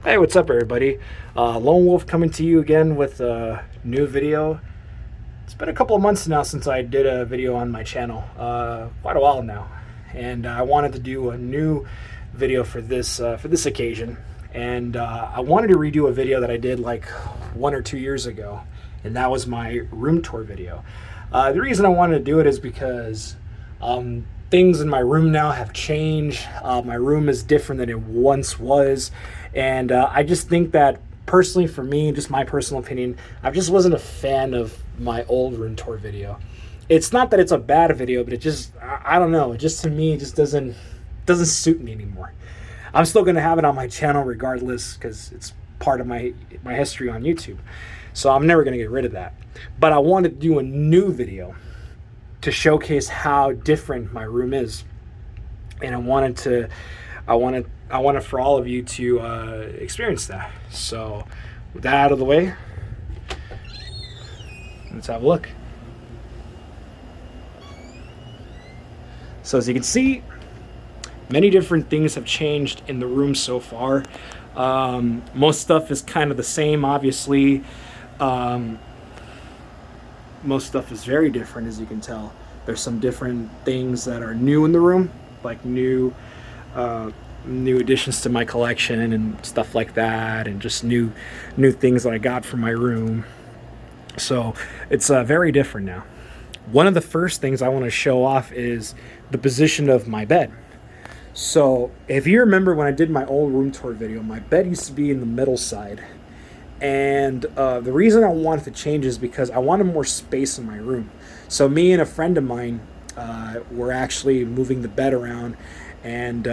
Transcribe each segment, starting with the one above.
Hey, what's up, everybody? Lone Wolf coming to you again with a new video. It's been a couple of months now since I did a video on my channel, quite a while now, and I wanted to do a new video for this occasion. And I wanted to redo a video that I did like 1 or 2 years ago, and that was my room tour video. The reason I wanted to do it is because things in my room now have changed. My room is different than it once was, and I just think that personally, for me, just my personal opinion, I just wasn't a fan of my old room tour video. It's not that it's a bad video, but it just, I don't know, it just, to me, it just doesn't suit me anymore. I'm still going to have it on my channel regardless, because it's part of my history on YouTube, so I'm never going to get rid of that. But I wanted to do a new video to showcase how different my room is, and I wanted for all of you to experience that. So with that out of the way, let's have a look. So as you can see, many different things have changed in the room so far. Most stuff is kind of the same, obviously. Most stuff is very different, as you can tell. There's some different things that are new in the room, like new additions to my collection and stuff like that, and just new things that I got from my room. So it's very different now. One of the first things I want to show off is the position of my bed. So if you remember when I did my old room tour video, my bed used to be in the middle side. And the reason I wanted to change is because I wanted more space in my room. So me and a friend of mine were actually moving the bed around, and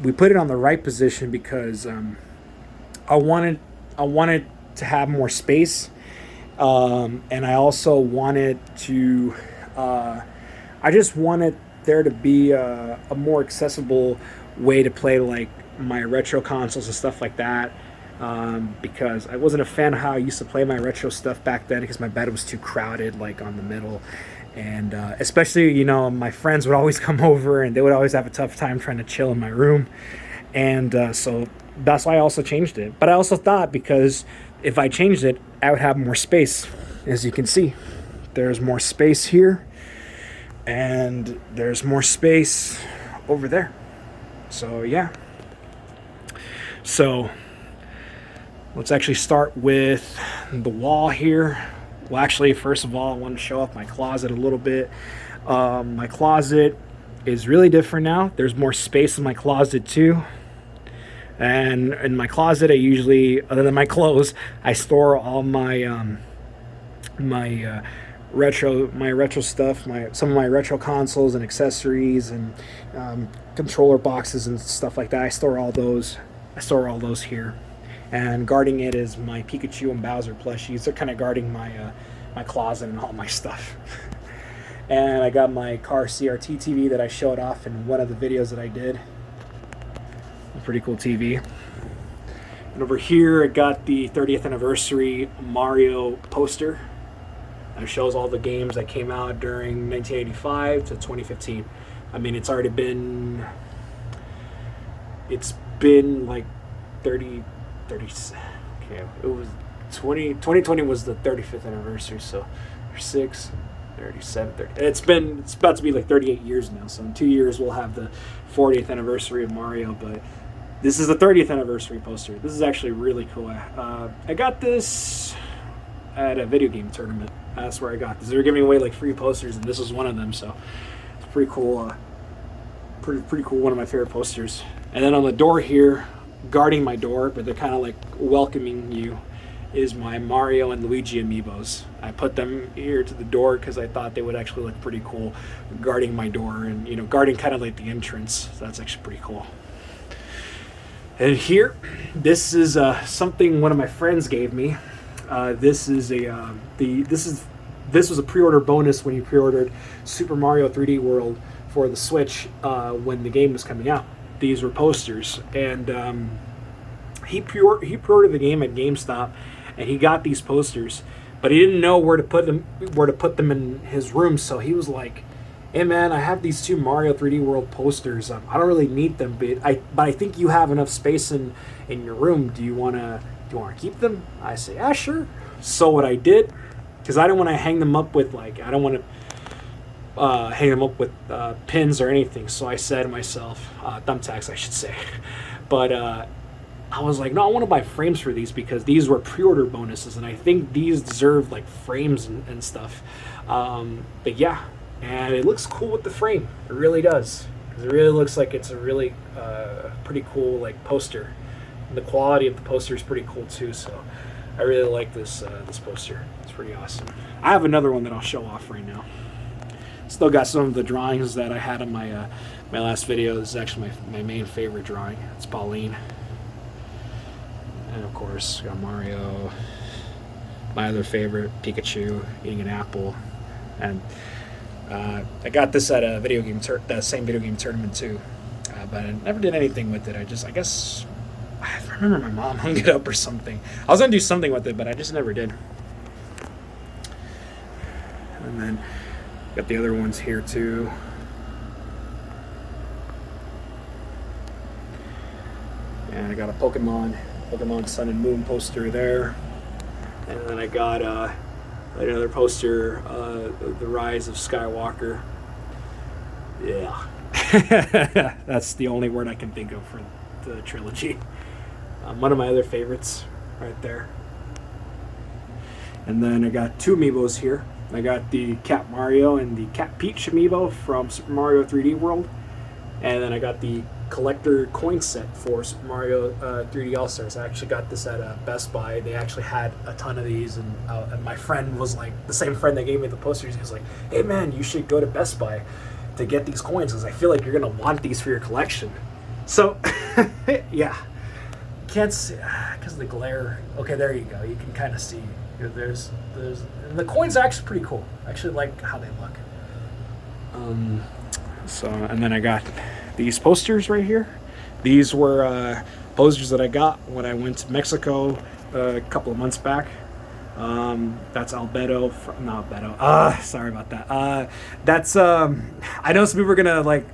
we put it on the right position because I wanted to have more space, and I also wanted to I just wanted there to be a more accessible way to play like my retro consoles and stuff like that. Because I wasn't a fan of how I used to play my retro stuff back then, because my bed was too crowded, like on the middle, and especially, you know, my friends would always come over and they would always have a tough time trying to chill in my room, and so that's why I also changed it. But I also thought, because if I changed it, I would have more space. As you can see, there's more space here, and there's more space over there. So yeah. So let's actually start with the wall here. Well, actually, first of all, I want to show off my closet a little bit. My closet is really different now. There's more space in my closet too. And in my closet, I usually, other than my clothes, I store all my retro stuff, some of my retro consoles and accessories and controller boxes and stuff like that. I store all those here. And guarding it is my Pikachu and Bowser plushies. They're kind of guarding my closet and all my stuff. And I got my car CRT TV that I showed off in one of the videos that I did. A pretty cool TV. And over here, I got the 30th anniversary Mario poster. That shows all the games that came out during 1985 to 2015. I mean, it's been like 30. Okay, it was 2020 was the 35th anniversary, so 36, 37, 30. It's about to be like 38 years now. So in 2 years we'll have the 40th anniversary of Mario, but this is the 30th anniversary poster. This is actually really cool. I got this at a video game tournament. That's where I got this. They were giving away like free posters, and this was one of them. So it's pretty cool. Pretty cool. One of my favorite posters. And then on the door here, guarding my door, but they're kind of like welcoming you, is my Mario and Luigi amiibos. I put them here to the door because I thought they would actually look pretty cool guarding my door, and, you know, guarding kind of like the entrance. So that's actually pretty cool. And here, this is something one of my friends gave me. This was a pre-order bonus when you pre-ordered Super Mario 3D World for the Switch when the game was coming out. These were posters, and he pre-ordered the game at GameStop, and he got these posters, but he didn't know where to put them in his room. So he was like, Hey man, I have these two Mario 3D World posters. I don't really need them, but I think you have enough space in your room. Do you wanna keep them? I say, yeah, sure. So what I did, because I don't want to hang them up with I don't want to hang them up with pins or anything. So I said to myself, thumbtacks, I should say. But I was like, no, I want to buy frames for these because these were pre-order bonuses, and I think these deserve like frames and stuff. But yeah, and it looks cool with the frame. It really does. 'Cause it really looks like it's a really pretty cool like poster. And the quality of the poster is pretty cool too. So I really like this poster. It's pretty awesome. I have another one that I'll show off right now. Still got some of the drawings that I had in my my last video. This is actually my main favorite drawing. It's Pauline. And of course, got Mario. My other favorite, Pikachu, eating an apple. And I got this at a the same video game tournament too. But I never did anything with it. I guess, I remember my mom hung it up or something. I was going to do something with it, but I just never did. And then got the other ones here too. And I got a Pokemon Sun and Moon poster there. And then I got another poster, The Rise of Skywalker. Yeah. That's the only word I can think of for the trilogy. One of my other favorites right there. And then I got two amiibos here. I got the Cat Mario and the Cat Peach amiibo from Super Mario 3D World. And then I got the collector coin set for Super Mario 3D All-Stars. I actually got this at Best Buy. They actually had a ton of these, and my friend was like, the same friend that gave me the posters, he was like, hey man, you should go to Best Buy to get these coins because I feel like you're going to want these for your collection. So, yeah. Can't see, because of the glare. Okay, there you go. You can kind of see. There's the coins are actually pretty cool. I actually like how they look. So, and then I got these posters right here. These were posters that I got when I went to Mexico a couple of months back. That's Albedo. Not Albedo. Sorry about that. That's I know some people are gonna like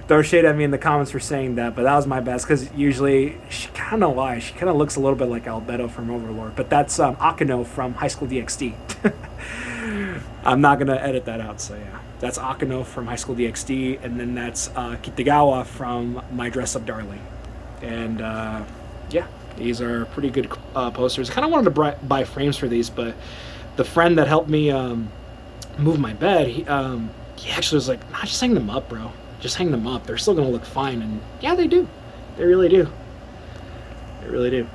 throw shade at me in the comments for saying that, but that was my best because usually I don't know why she kind of looks a little bit like Albedo from Overlord, but that's Akeno from High School DxD. I'm not gonna edit that out, so yeah. That's Akeno from High School DxD, and then that's Kitagawa from My Dress Up Darling. And yeah, these are pretty good posters. I kind of wanted to buy frames for these, but the friend that helped me move my bed, he actually was like, nah, just hang them up, bro. Just hang them up. They're still going to look fine. And yeah, they do. They really do. They really do.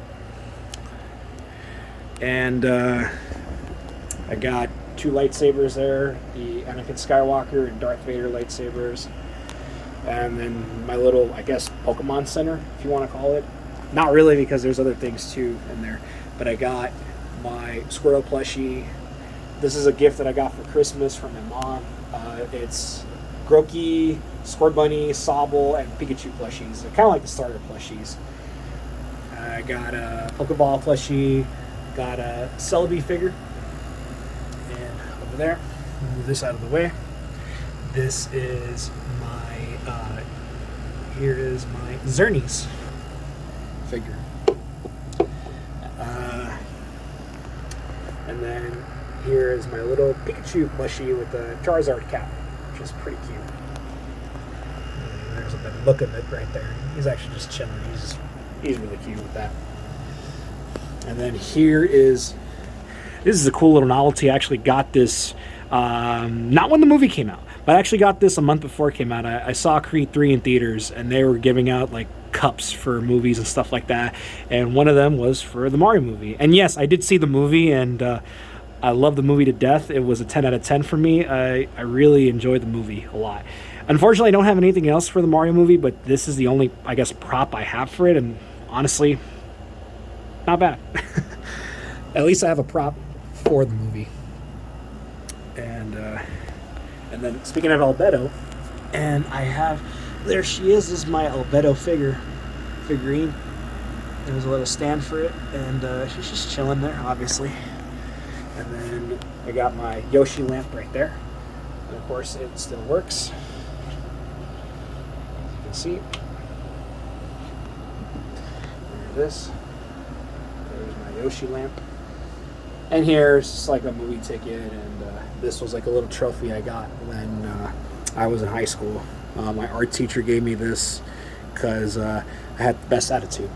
And I got two lightsabers there, the Anakin Skywalker and Darth Vader lightsabers. And then my little, I guess, Pokemon Center, if you want to call it. Not really, because there's other things too in there. But I got my Squirtle plushie. This is a gift that I got for Christmas from my mom. It's Grookey, Scorbunny, Sobble, and Pikachu plushies. They're kind of like the starter plushies. I got a Pokeball plushie. Got a Celebi figure. And over there, move this out of the way. This is my, here is my Xerneas figure. And then here is my little Pikachu plushie with the Charizard cap, which is pretty cute. And there's a better look of it right there. He's actually just chilling. He's really cute with that. And then here is, this is a cool little novelty. I actually got this, not when the movie came out, but I actually got this a month before it came out. I saw Creed 3 in theaters, and they were giving out like cups for movies and stuff like that, and one of them was for the Mario movie. And yes, I did see the movie, and I love the movie to death. It was a 10 out of 10 for me. I really enjoyed the movie a lot. Unfortunately, I don't have anything else for the Mario movie, but this is the only, I guess, prop I have for it, and honestly, not bad. At least I have a prop for the movie. And then speaking of Albedo, and I have, there she is my Albedo figurine. There's a little stand for it, and she's just chilling there, obviously. And then I got my Yoshi lamp right there. And of course, it still works. As you can see. This. There's my Yoshi lamp. And here's just like a movie ticket, and this was like a little trophy I got when I was in high school. My art teacher gave me this because I had the best attitude.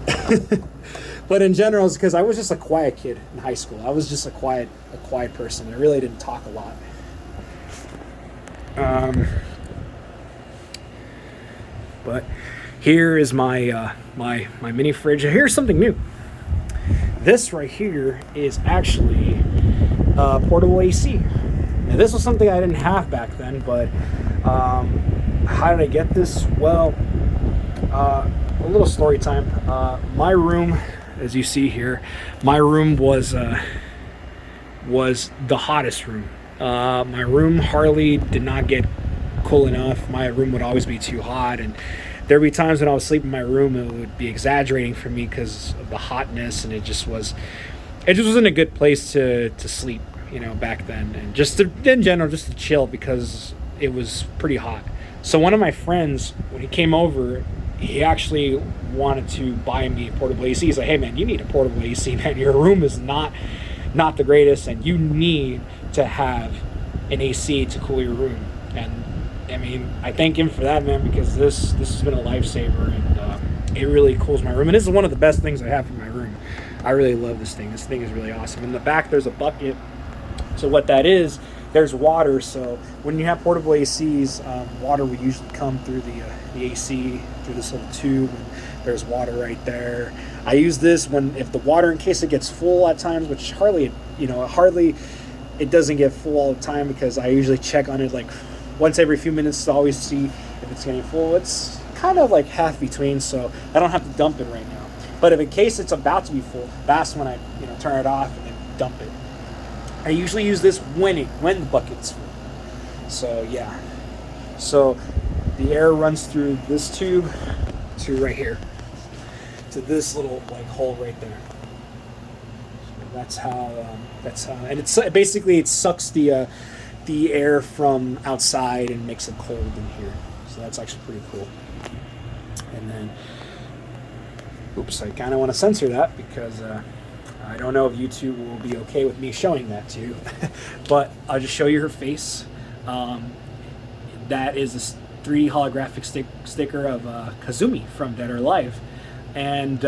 But in general, it's because I was just a quiet kid in high school. I was just a quiet person. I really didn't talk a lot. But here is my my mini fridge. And here's something new. This right here is actually portable AC. Now this was something I didn't have back then, but how did I get this? Well, a little story time. My room, as you see here, my room was the hottest room. My room hardly did not get cool enough. My room would always be too hot, and there'd be times when I was sleeping in my room, it would be exaggerating for me because of the hotness, and it just wasn't a good place to sleep, back then, and just in general, just to chill because it was pretty hot. So one of my friends, when he came over, he actually wanted to buy me a portable AC. He's like, "Hey man, you need a portable AC, man. Your room is not the greatest, and you need to have an AC to cool your room." And I mean, I thank him for that, man, because this has been a lifesaver, and it really cools my room. And this is one of the best things I have for my room. I really love this thing. This thing is really awesome. In the back, there's a bucket. So what that is, there's water. So when you have portable ACs, water would usually come through the AC through this little tube, and there's water right there. I use this if the water, in case it gets full at times, which hardly it doesn't get full all the time, because I usually check on it like once every few minutes to always see if it's getting full. It's kind of like half between, so I don't have to dump it right now. But if in case it's about to be full, that's when I turn it off and then dump it. I usually use this when the bucket's full. So yeah. So the air runs through this tube to right here, to this little hole right there. That's how, and it's basically, it sucks the air from outside and makes it cold in here. So that's actually pretty cool. And then, oops, I kind of want to censor that because I don't know if YouTube will be okay with me showing that to you. But I'll just show you her face. That is a 3D holographic sticker of Kazumi from Dead or Alive. And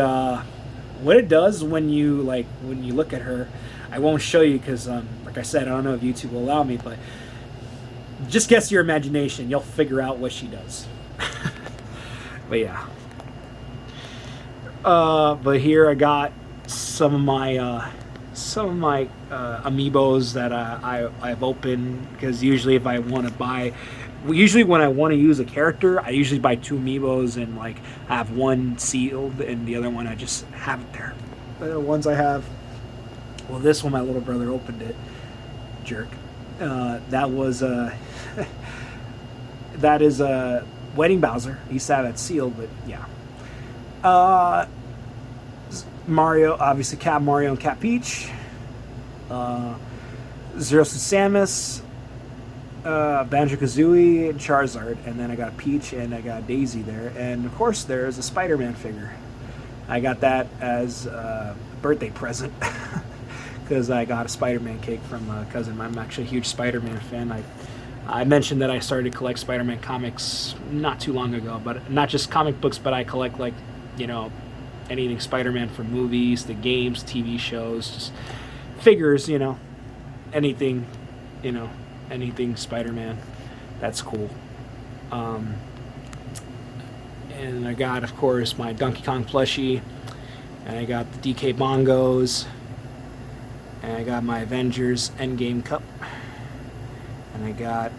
what it does when you look at her, I won't show you because like I said, I don't know if YouTube will allow me, but just guess your imagination, you'll figure out what she does. But yeah, but here I got some of my amiibos that I've opened, because usually if I want to buy, usually when I want to use a character, I usually buy 2 amiibos and have one sealed and the other one I just have it there. The ones I have, well, this one my little brother opened it, jerk. That was that is a Wedding Bowser. He used to have that sealed, but yeah. Mario, obviously Cat Mario and Cat Peach. Zero Suit Samus, Banjo-Kazooie, and Charizard. And then I got Peach and I got Daisy there. And of course there's a Spider-Man figure. I got that as a birthday present because I got a Spider-Man cake from a cousin. I'm actually a huge Spider-Man fan. I mentioned that I started to collect Spider-Man comics not too long ago, but not just comic books, but I collect anything Spider-Man, from movies to games, TV shows, just figures, anything, anything Spider-Man. That's cool. And I got, of course, my Donkey Kong plushie, and I got the DK Bongos, and I got my Avengers Endgame cup, and I got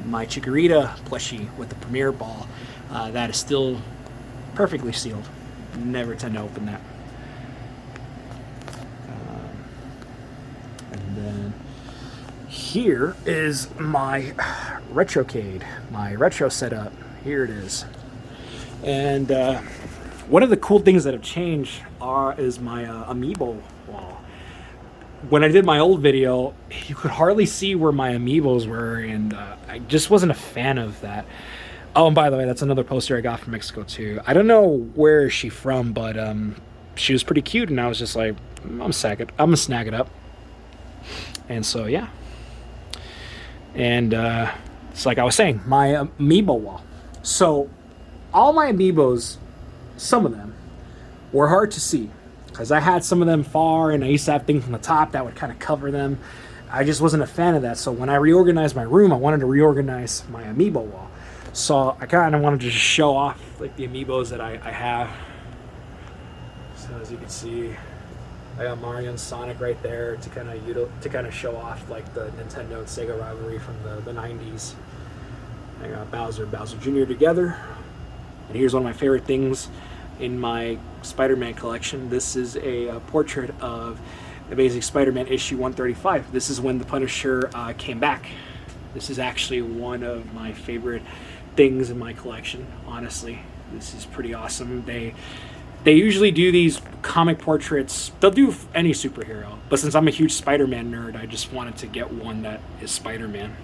my Chikorita plushie with the Premier Ball. That is still perfectly sealed. Never tend to open that. And then here is my Retrocade, my retro setup. Here it is. And one of the cool things that have changed is my amiibo wall. when I did my old video, you could hardly see where my amiibos were, and I just wasn't a fan of that. Oh, and by the way, that's another poster I got from Mexico too. I don't know where she's from, but she was pretty cute, and I was just like, I'm gonna snag it up. And so yeah, and it's like I was saying, my amiibo wall. So all my amiibos, some of them, were hard to see because I had some of them far, and I used to have things on the top that would kind of cover them. I just wasn't a fan of that. So when I reorganized my room, I wanted to reorganize my amiibo wall. So I kind of wanted to just show off like the amiibos that I have. So as you can see, I got Mario and Sonic right there to kind of show off like the Nintendo and Sega rivalry from the 90s. I got Bowser and Bowser Jr. together. And here's one of my favorite things in my Spider-Man collection. This is a portrait of Amazing Spider-Man issue 135. This is when the Punisher came back. This is actually one of my favorite things in my collection, honestly. This is pretty awesome. They usually do these comic portraits. They'll do any superhero, but since I'm a huge Spider-Man nerd, I just wanted to get one that is Spider-Man.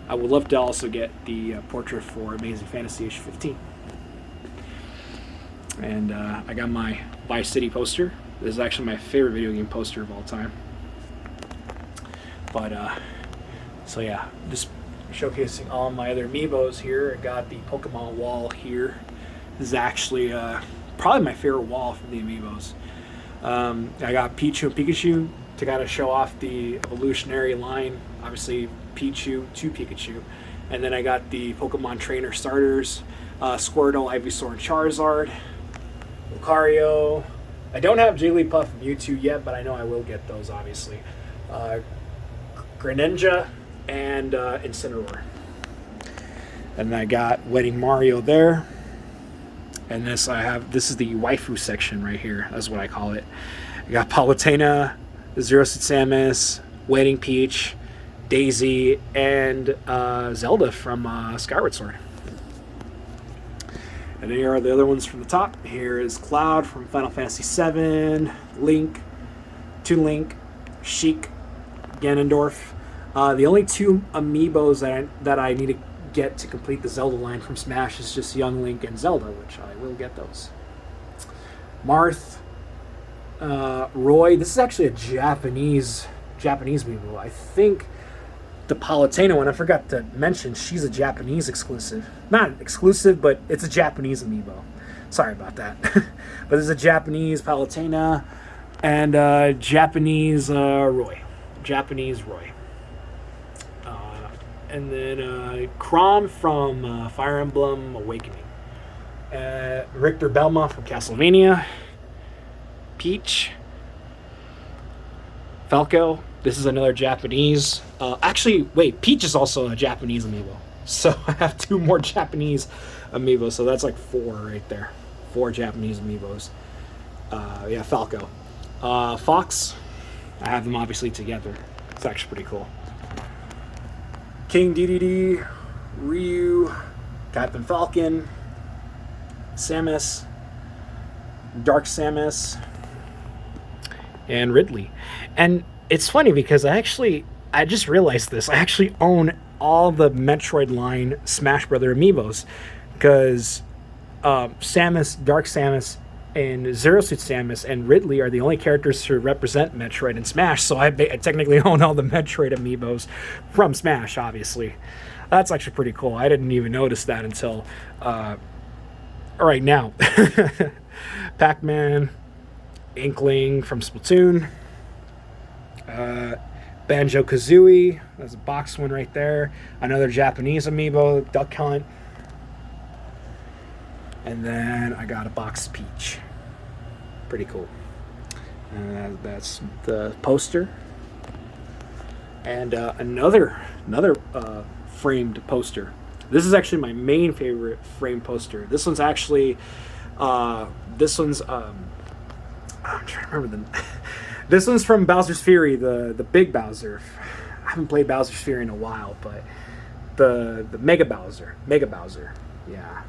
I would love to also get the portrait for Amazing Fantasy issue 15. And I got my Vice City poster. This is actually my favorite video game poster of all time. But so yeah, just showcasing all my other amiibos here. I got the Pokemon wall here. This is actually probably my favorite wall from the amiibos. I got Pichu and Pikachu to kind of show off the evolutionary line. Obviously, Pichu to Pikachu. And then I got the Pokemon Trainer starters. Squirtle, Ivysaur, and Charizard. Lucario. I don't have Jigglypuff and Mewtwo yet, but I know I will get those, obviously. Greninja and Incineroar. And I got Wedding Mario there. And this is the waifu section right here. That's what I call it. I got Palutena, Zero Suit Samus, Wedding Peach, Daisy, and Zelda from Skyward Sword. And here are the other ones from the top. Here is Cloud from Final Fantasy VII, Link, Toon Link, Sheik, Ganondorf. The only two amiibos that I need to get to complete the Zelda line from Smash is just Young Link and Zelda, which I will get those. Marth, Roy. This is actually a Japanese amiibo. I think the Palutena one, I forgot to mention, she's a Japanese exclusive. Not exclusive, but it's a Japanese amiibo. Sorry about that. But there's a Japanese Palutena and Japanese Roy. And then Chrom from Fire Emblem Awakening. Richter Belmont from Castlevania. Peach. Falco. This is another Japanese. Actually, wait, Peach is also a Japanese amiibo. So I have two more Japanese amiibos. So that's like 4 right there. 4 Japanese amiibos. Yeah, Falco. Fox. I have them obviously together. It's actually pretty cool. King Dedede, Ryu, Captain Falcon, Samus, Dark Samus, and Ridley. And it's funny because I just realized this. I actually own all the Metroid line Smash Brother amiibos because Samus, Dark Samus, and Zero Suit Samus and Ridley are the only characters to represent Metroid in Smash, so I technically own all the Metroid amiibos from Smash, obviously. That's actually pretty cool. I didn't even notice that until right now. Pac-Man, Inkling from Splatoon, Banjo-Kazooie, there's a box one right there, another Japanese amiibo, Duck Hunt, and then I got a box Peach. Pretty cool. And that's the poster. And another framed poster. This is actually my main favorite framed poster. This one's actually, I'm trying to remember this one's from Bowser's Fury, the big Bowser. I haven't played Bowser's Fury in a while, but the Mega Bowser, yeah.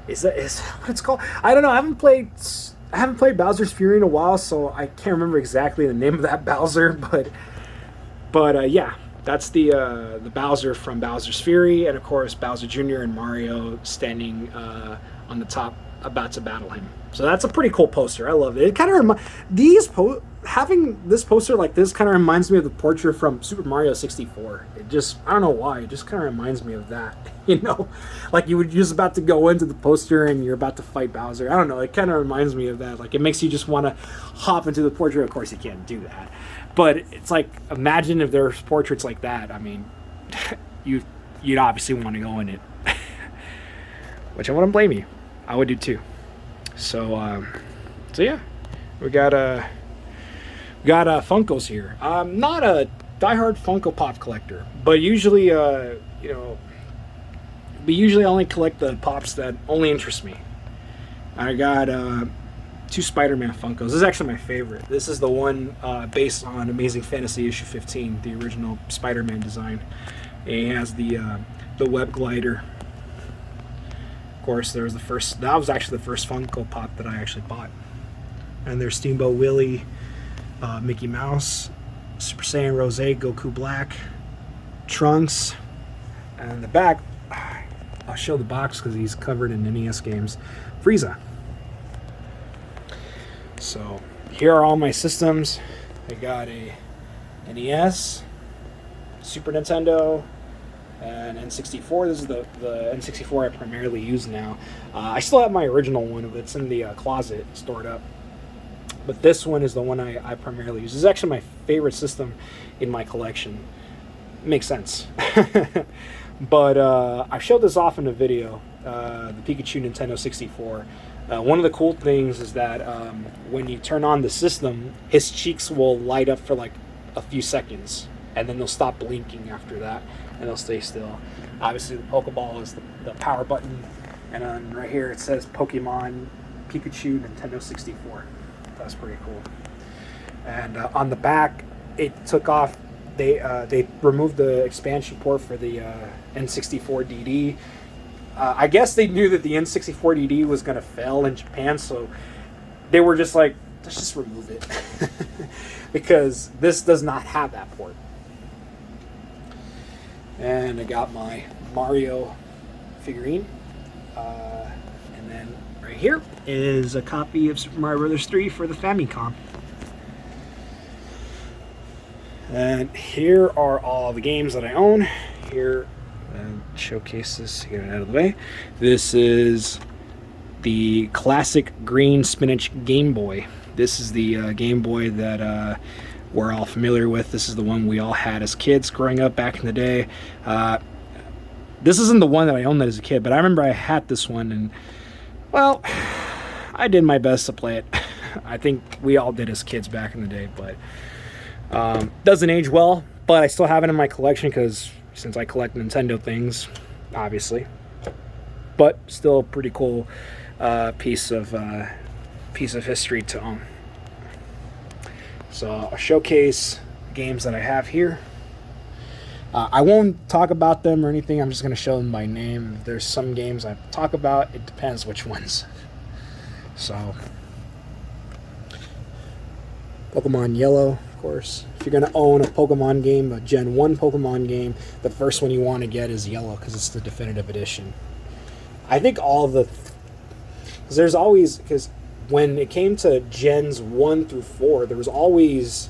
Is what it's called? I don't know. I haven't played I haven't played Bowser's Fury in a while, so I can't remember exactly the name of that Bowser, but yeah, that's the Bowser from Bowser's Fury, and of course Bowser Jr. and Mario standing on the top about to battle him. So that's a pretty cool poster. I love it. It kind of having this poster like this kind of reminds me of the portrait from Super Mario 64. It just, I don't know why, it just kind of reminds me of that. You know, like you're just about to go into the poster and you're about to fight Bowser. I don't know. It kind of reminds me of that. Like it makes you just want to hop into the portrait. Of course, you can't do that, but it's like imagine if there's portraits like that. I mean, you'd obviously want to go in it, which I wouldn't blame you. I would do too. So yeah, we got Funkos here. I'm not a diehard Funko Pop collector, but usually we usually only collect the pops that only interest me. I got 2 Spider-Man Funkos. This is actually my favorite. This is the one based on Amazing Fantasy issue 15, the original Spider-Man design. It has the web glider. Of course, there was that was actually the first Funko Pop that I actually bought. And there's Steamboat Willie, Mickey Mouse, Super Saiyan Rose, Goku Black, Trunks, and in the back, I'll show the box because he's covered in NES games, Frieza. So here are all my systems. I got a NES, Super Nintendo, and N64. This is the N64 I primarily use now. I still have my original one, but it's in the closet stored up. But this one is the one I primarily use. This is actually my favorite system in my collection. Makes sense. But I showed this off in a video, the Pikachu Nintendo 64. One of the cool things is that when you turn on the system, his cheeks will light up for like a few seconds, and then they'll stop blinking after that, and they'll stay still. Obviously, the Pokeball is the power button, and then right here it says Pokemon Pikachu Nintendo 64. That's pretty cool. And on the back, it took off. They removed the expansion port for the N64 DD. I guess they knew that the N64 DD was going to fail in Japan, so they were just like, let's just remove it. Because this does not have that port. And I got my Mario figurine. And then right here is a copy of Super Mario Bros. 3 for the Famicom. And here are all the games that I own. Here, showcase this, get it out of the way. This is the classic green spinach Game Boy. This is the Game Boy that we're all familiar with. This is the one we all had as kids growing up back in the day. This isn't the one that I owned as a kid, but I remember I had this one, and, well, I did my best to play it. I think we all did as kids back in the day, but doesn't age well, but I still have it in my collection because since I collect Nintendo things, obviously. But still a pretty cool piece of history to own. So I'll showcase games that I have here. I won't talk about them or anything. I'm just going to show them by name. If there's some games I talk about, it depends which ones. So Pokemon Yellow, of course. If you're going to own a Pokemon game, a Gen 1 Pokemon game, the first one you want to get is Yellow because it's the definitive edition. I think all the... Because there's always... Because when it came to Gens 1 through 4, there was always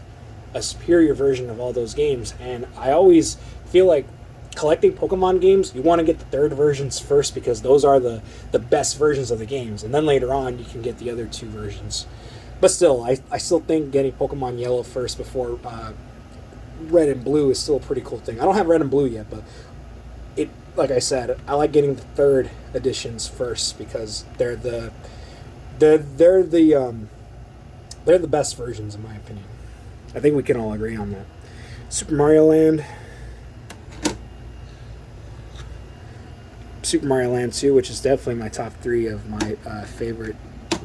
a superior version of all those games. And I always feel like collecting Pokemon games, you want to get the third versions first because those are the best versions of the games. And then later on, you can get the other two versions. But still, I still think getting Pokemon Yellow first before Red and Blue is still a pretty cool thing. I don't have Red and Blue yet, but it, like I said, I like getting the third editions first because they're the best versions in my opinion. I think we can all agree on that. Super Mario Land. Super Mario Land 2, which is definitely my top 3 of my favorite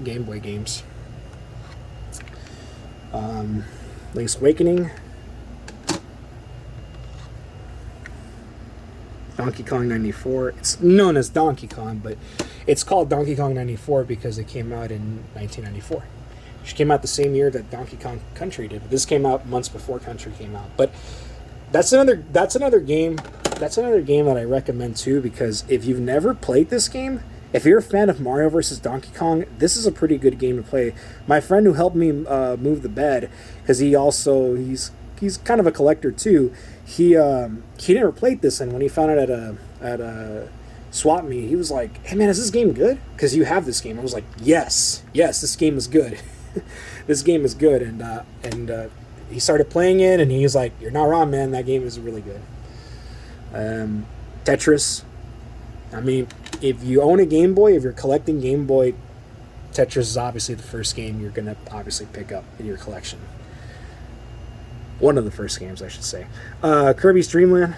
Game Boy games. Link's Awakening, Donkey Kong 94. It's known as Donkey Kong, but It's called Donkey Kong 94 because it came out in 1994. Which came out the same year that Donkey Kong Country did. But this came out months before Country came out. But that's another game that I recommend too, because if you've never played this game, if you're a fan of Mario vs. Donkey Kong, this is a pretty good game to play. My friend who helped me move the bed, because he's kind of a collector too. He never played this, and when he found it at a swap meet, he was like, "Hey man, is this game good? Because you have this game." I was like, "Yes, this game is good." This game is good, and he started playing it, and he was like, "You're not wrong, man. That game is really good." Tetris. I mean, if you own a Game Boy, if you're collecting Game Boy, Tetris is obviously the first game you're gonna obviously pick up in your collection. One of the first games, I should say. Kirby's Dream Land,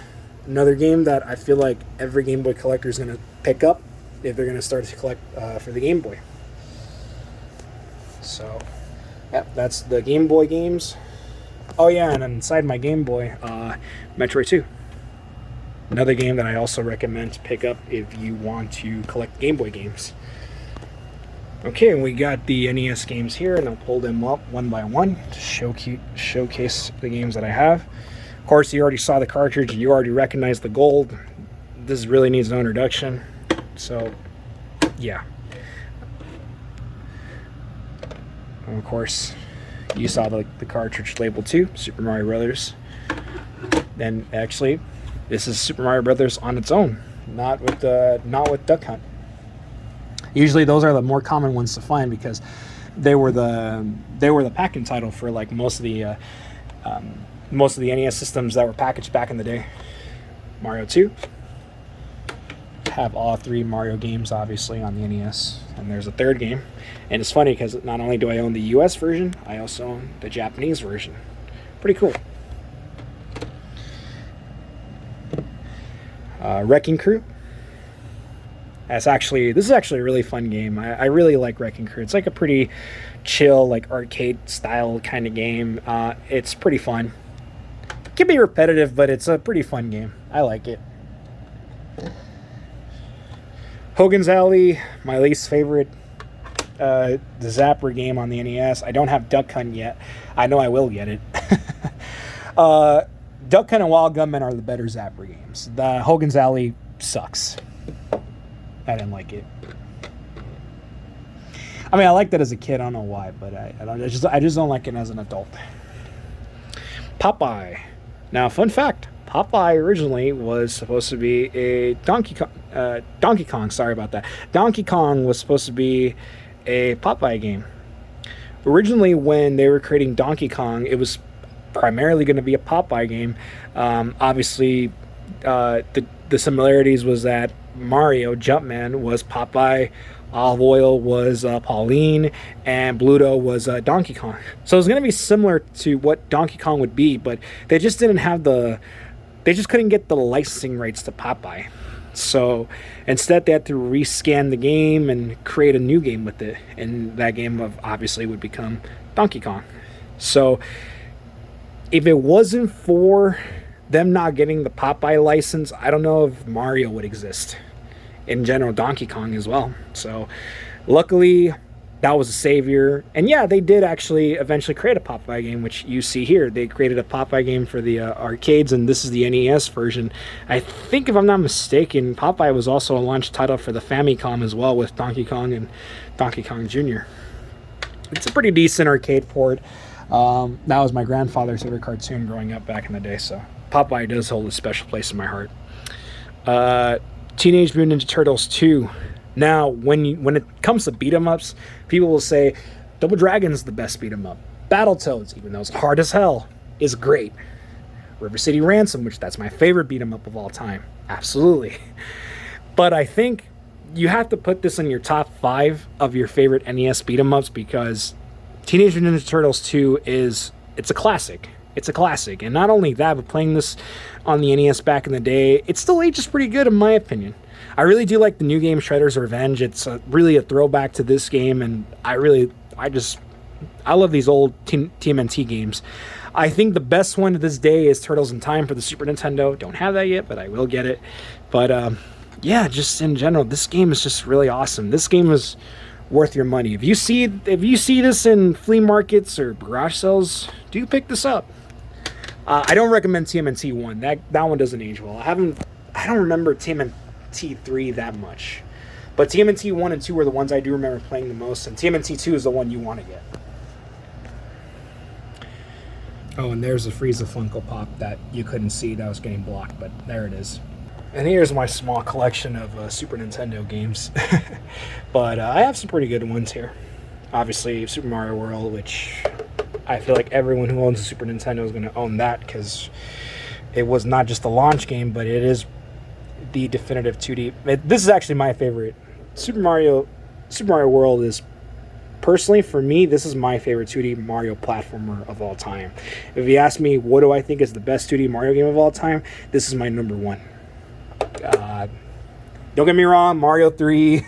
another game that I feel like every Game Boy collector is gonna pick up if they're gonna start to collect for the Game Boy. So, yeah, that's the Game Boy games. Oh yeah, and inside my Game Boy, Metroid 2. Another game that I also recommend to pick up if you want to collect Game Boy games. Okay, and we got the NES games here, and I'll pull them up one by one to showcase the games that I have. Of course, you already saw the cartridge, and you already recognize the gold. This really needs no introduction. So, yeah. And of course, you saw the cartridge label too, Super Mario Brothers. And actually, this is Super Mario Brothers on its own, not with Duck Hunt. Usually, those are the more common ones to find because they were the packing title for like most of the NES systems that were packaged back in the day. Mario 2. Have all three Mario games obviously on the NES, and there's a third game. And it's funny because not only do I own the US version, I also own the Japanese version. Pretty cool. Wrecking Crew. This is actually a really fun game. I really like Wrecking Crew. It's like a pretty chill, like arcade style kind of game. It's pretty fun. It can be repetitive, but it's a pretty fun game. I like it. Hogan's Alley, my least favorite, the Zapper game on the NES. I don't have Duck Hunt yet. I know I will get it. Duck Hunt and Wild Gunman are the better Zapper games. The Hogan's Alley sucks. I didn't like it. I mean, I liked it as a kid. I don't know why, but I just don't like it as an adult. Popeye. Now, fun fact. Popeye originally was supposed to be a Donkey Kong. Sorry about that. Donkey Kong was supposed to be a Popeye game. Originally, when they were creating Donkey Kong, it was primarily going to be a Popeye game. Obviously, the similarities was that Mario Jumpman was Popeye, Olive Oil was Pauline, and Bluto was Donkey Kong. So it was going to be similar to what Donkey Kong would be, but they just didn't have they just couldn't get the licensing rights to Popeye. So instead, they had to rescan the game and create a new game with it, and that game obviously would become Donkey Kong. So if it wasn't for them not getting the Popeye license, I don't know if Mario would exist. In general, Donkey Kong as well. So luckily, that was a savior. And yeah, they did actually eventually create a Popeye game, which you see here. They created a Popeye game for the arcades, and this is the NES version. I think, if I'm not mistaken, Popeye was also a launch title for the Famicom as well, with Donkey Kong and Donkey Kong Jr. It's a pretty decent arcade port. That was my grandfather's favorite cartoon growing up back in the day, so Popeye does hold a special place in my heart. Teenage Mutant Ninja Turtles 2. Now, when it comes to beat-em-ups, people will say Double Dragon's the best beat-em-up. Battletoads, even though it's hard as hell, is great. River City Ransom, which that's my favorite beat-em-up of all time. Absolutely. But I think you have to put this in your top 5 of your favorite NES beat-em-ups, because Teenage Mutant Ninja Turtles 2 it's a classic. It's a classic. And not only that, but playing this on the NES back in the day, it still ages pretty good in my opinion. I really do like the new game, Shredder's Revenge. It's really a throwback to this game, and I love these old TMNT games. I think the best one to this day is Turtles in Time for the Super Nintendo. Don't have that yet, but I will get it. But yeah, just in general, this game is just really awesome. This game is worth your money. If you see this in flea markets or garage sales, do pick this up. I don't recommend TMNT 1. That one doesn't age well. I don't remember TMNT 3 that much. But TMNT 1 and 2 are the ones I do remember playing the most, and TMNT 2 is the one you want to get. Oh, and there's a Frieza Funko Pop that you couldn't see that was getting blocked, but there it is. And here's my small collection of Super Nintendo games. But I have some pretty good ones here. Obviously, Super Mario World, which I feel like everyone who owns a Super Nintendo is going to own that, because it was not just a launch game, but it is the definitive 2D. This is actually my favorite. Super Mario World is, personally, for me, this is my favorite 2D Mario platformer of all time. If you ask me what do I think is the best 2D Mario game of all time, this is my number one. Don't get me wrong, Mario 3.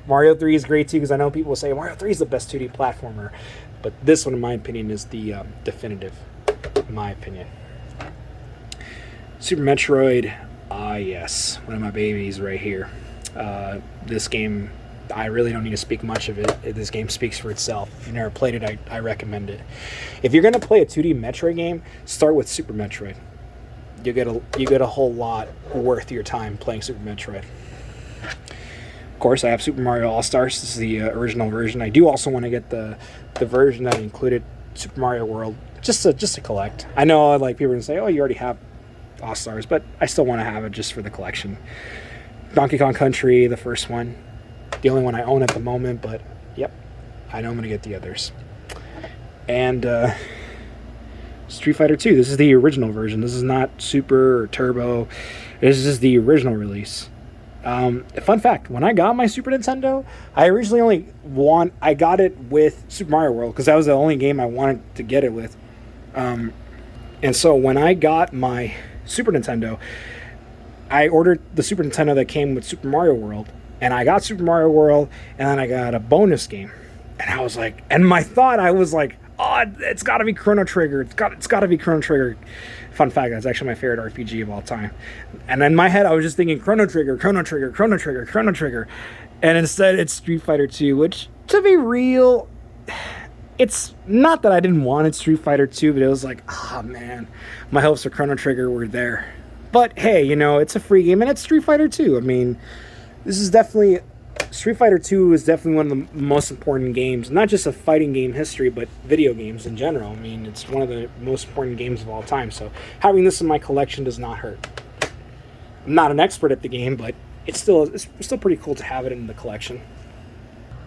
Mario 3 is great too, because I know people will say Mario 3 is the best 2D platformer. But this one, in my opinion, is the definitive, in my opinion. Super Metroid, yes, one of my babies right here. This game, I really don't need to speak much of it. This game speaks for itself. If you've never played it, I recommend it. If you're going to play a 2D Metroid game, start with Super Metroid. You get a whole lot worth your time playing Super Metroid. Of course, I have Super Mario All-Stars. This is the original version. I do also want to get the version that included Super Mario World, just to collect. I know like people are going to say, oh, you already have All-Stars, but I still want to have it just for the collection. Donkey Kong Country, the first one. The only one I own at the moment, but yep, I know I'm going to get the others. And Street Fighter 2. This is the original version. This is not Super or Turbo. This is the original release. Fun fact, when I got my Super Nintendo, I originally I got it with Super Mario World, because that was the only game I wanted to get it with. And so when I got my Super Nintendo, I ordered the Super Nintendo that came with Super Mario World, and I got Super Mario World, and then I got a bonus game. And I was like, I was like, oh, it's got to be Chrono Trigger. It's got to be Chrono Trigger. Fun fact, that's actually my favorite RPG of all time. And in my head, I was just thinking Chrono Trigger, Chrono Trigger, Chrono Trigger, Chrono Trigger. And instead, it's Street Fighter 2, which, to be real, it's not that I didn't want it, Street Fighter 2, but it was like, oh, man, my hopes for Chrono Trigger were there. But, hey, it's a free game, and it's Street Fighter 2. I mean, Street Fighter 2 is definitely one of the most important games, not just of fighting game history, but video games in general. I mean, it's one of the most important games of all time, so having this in my collection does not hurt. I'm not an expert at the game, but it's still pretty cool to have it in the collection.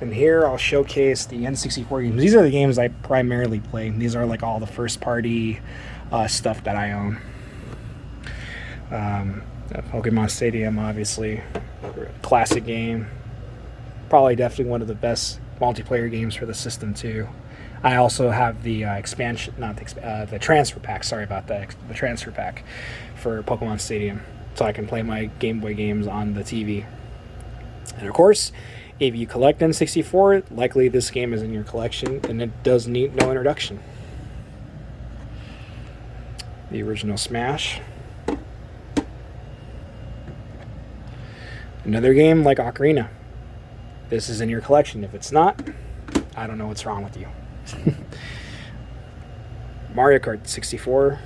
And here I'll showcase the N64 games. These are the games I primarily play. These are like all the first-party stuff that I own. Pokemon Stadium, obviously, classic game. Probably definitely one of the best multiplayer games for the system too. I also have the the transfer pack. Sorry about that. The transfer pack for Pokemon Stadium, so I can play my Game Boy games on the TV. And of course, if you collect N64, likely this game is in your collection, and it does need no introduction. The original Smash. Another game like Ocarina. This is in your collection. If it's not, I don't know what's wrong with you. Mario Kart 64.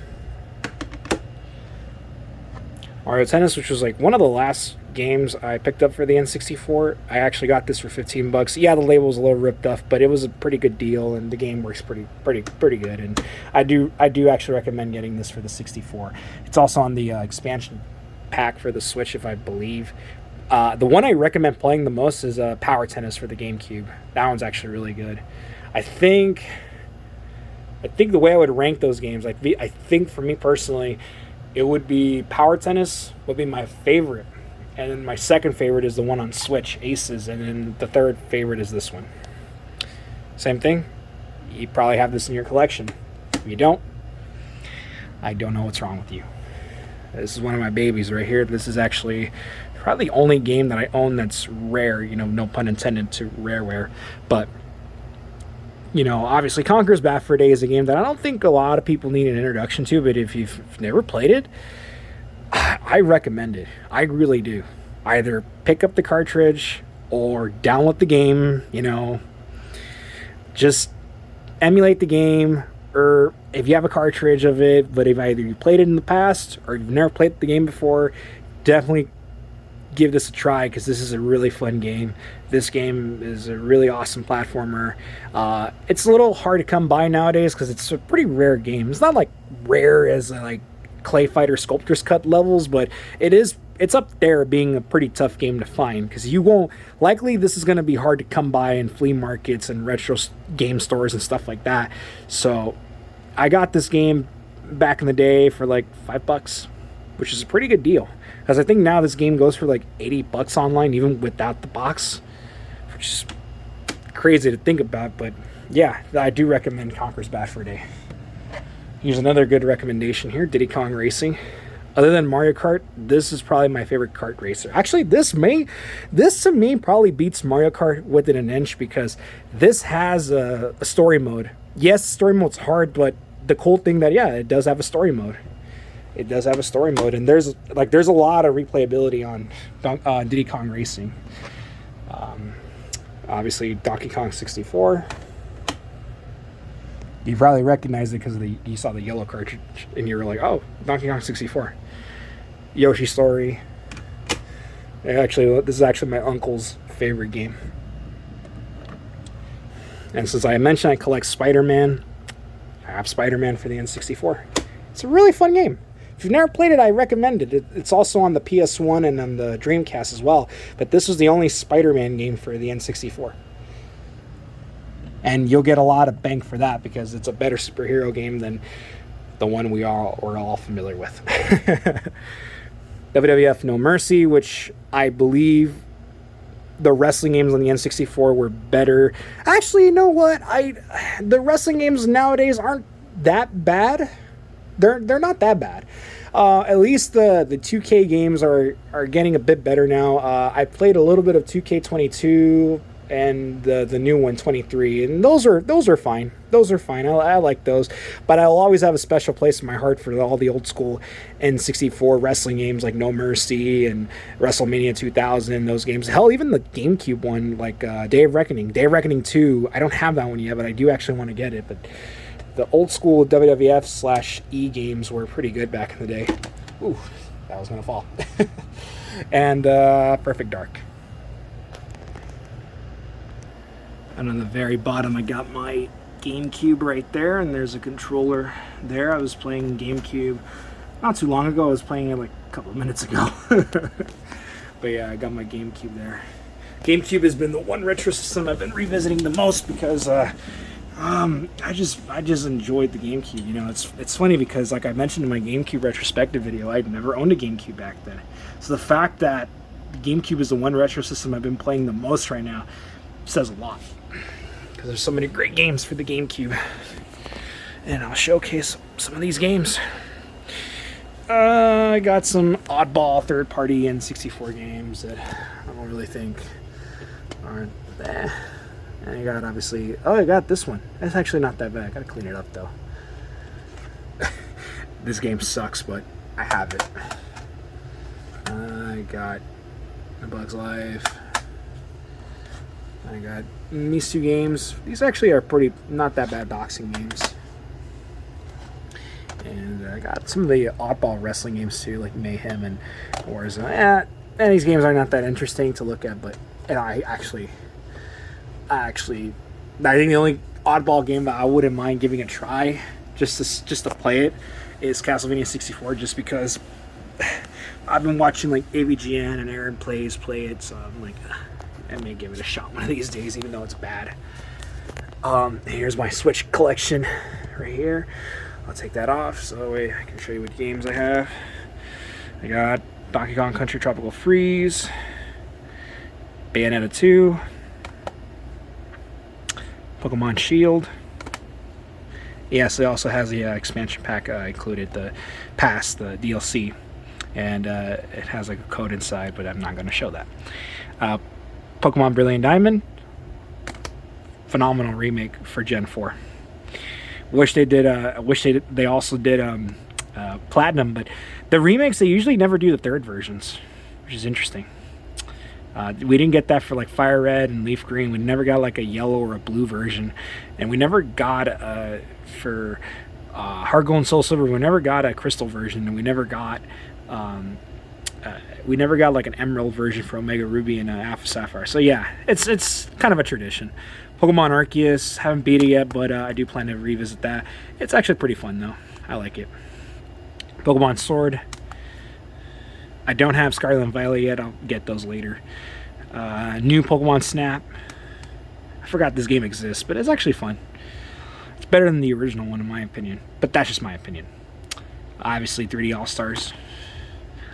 Mario Tennis, which was like one of the last games I picked up for the N64. I actually got this for $15. Yeah, the label was a little ripped off, but it was a pretty good deal, and the game works pretty good. And I do actually recommend getting this for the 64. It's also on the expansion pack for the Switch, if I believe. The one I recommend playing the most is Power Tennis for the GameCube. That one's actually really good. I think the way I would rank those games, I think for me personally, it would be Power Tennis would be my favorite, and then my second favorite is the one on Switch, Aces, and then the third favorite is this one. Same thing. You probably have this in your collection. If you don't, I don't know what's wrong with you. This is one of my babies right here. This is actually probably the only game that I own that's rare, no pun intended to rareware. But, obviously Conker's Bad Fur Day is a game that I don't think a lot of people need an introduction to, but if you've never played it, I recommend it. I really do. either pick up the cartridge or download the game, just emulate the game, or if you have a cartridge of it, but if either you played it in the past or you've never played the game before, definitely give this a try because this is a really fun game. This game is a really awesome platformer. It's a little hard to come by nowadays because it's a pretty rare game. It's not like rare as like Clay Fighter Sculptor's Cut levels, but it's up there being a pretty tough game to find because you won't likely this is going to be hard to come by in flea markets and retro game stores and stuff like that. So I got this game back in the day for like $5, which is a pretty good deal. Because I think now this game goes for like $80 online, even without the box, which is crazy to think about. But yeah, I do recommend Conker's Bad Fur Day. Here's another good recommendation here, Diddy Kong Racing. Other than Mario Kart, this is probably my favorite kart racer. Actually, this to me probably beats Mario Kart within an inch because this has a story mode. Yes, story mode's hard, but the cool thing that, yeah, it does have a story mode. It does have a story mode, and there's a lot of replayability on Diddy Kong Racing. Obviously, Donkey Kong 64. You probably recognize it because you saw the yellow cartridge, and you were like, "Oh, Donkey Kong 64." Yoshi Story. Actually, this is actually my uncle's favorite game. And since I mentioned I collect Spider-Man, I have Spider-Man for the N64. It's a really fun game. If you've never played it, I recommend it. It's also on the PS1 and on the Dreamcast as well. But this was the only Spider-Man game for the N64. And you'll get a lot of bang for that because it's a better superhero game than the one we're all familiar with. WWF No Mercy, which I believe the wrestling games on the N64 were better. Actually, you know what? The wrestling games nowadays aren't that bad. They're not that bad. At least the 2K games are getting a bit better now. I played a little bit of 2K22 and the new one 23, and those are fine. Those are fine. I like those, but I'll always have a special place in my heart for all the old school N64 wrestling games like No Mercy and WrestleMania 2000. Those games, hell, even the GameCube one like Day of Reckoning 2. I don't have that one yet, but I do actually want to get it. But the old school WWF/E games were pretty good back in the day. Ooh, that was gonna fall. And Perfect Dark. And on the very bottom, I got my GameCube right there, and there's a controller there. I was playing GameCube not too long ago. I was playing it like a couple of minutes ago. But yeah, I got my GameCube there. GameCube has been the one retro system I've been revisiting the most because I just enjoyed the GameCube. It's funny because, like I mentioned in my GameCube retrospective video, I'd never owned a GameCube back then. So the fact that GameCube is the one retro system I've been playing the most right now says a lot. Because there's so many great games for the GameCube. And I'll showcase some of these games. I got some oddball third-party N64 games that I don't really think aren't bad. And I got, obviously... Oh, I got this one. It's actually not that bad. I gotta clean it up, though. This game sucks, but I have it. I got A Bug's Life. I got these two games. These actually are not that bad boxing games. And I got some of the oddball wrestling games too, like Mayhem and Warzone. And these games are not that interesting to look at, but I think the only oddball game that I wouldn't mind giving a try, just to play it, is Castlevania 64, just because I've been watching like AVGN and Aaron play it, so I'm like, I may give it a shot one of these days, even though it's bad. Here's my Switch collection right here. I'll take that off so that way I can show you what games I have. I got Donkey Kong Country Tropical Freeze, Bayonetta 2, Pokemon Shield. Yes, it also has the expansion pack included, the pass, the DLC, and it has like a code inside, but I'm not going to show that. Pokemon Brilliant Diamond, phenomenal remake for Gen 4. They also did Platinum, but the remakes, they usually never do the third versions, which is interesting. We didn't get that for like Fire Red and Leaf Green. We never got like a yellow or a blue version, and we never got for Heart Gold and Soul Silver. We never got a crystal version, and we never got like an emerald version for Omega Ruby and Alpha Sapphire. So yeah, it's kind of a tradition. Pokemon Arceus, haven't beat it yet, but I do plan to revisit that. It's actually pretty fun though. I like it. Pokemon Sword. I don't have Scarlet and Violet yet. I'll get those later. New Pokemon Snap. I forgot this game exists, but it's actually fun. It's better than the original one in my opinion, but that's just my opinion. Obviously 3D All-Stars.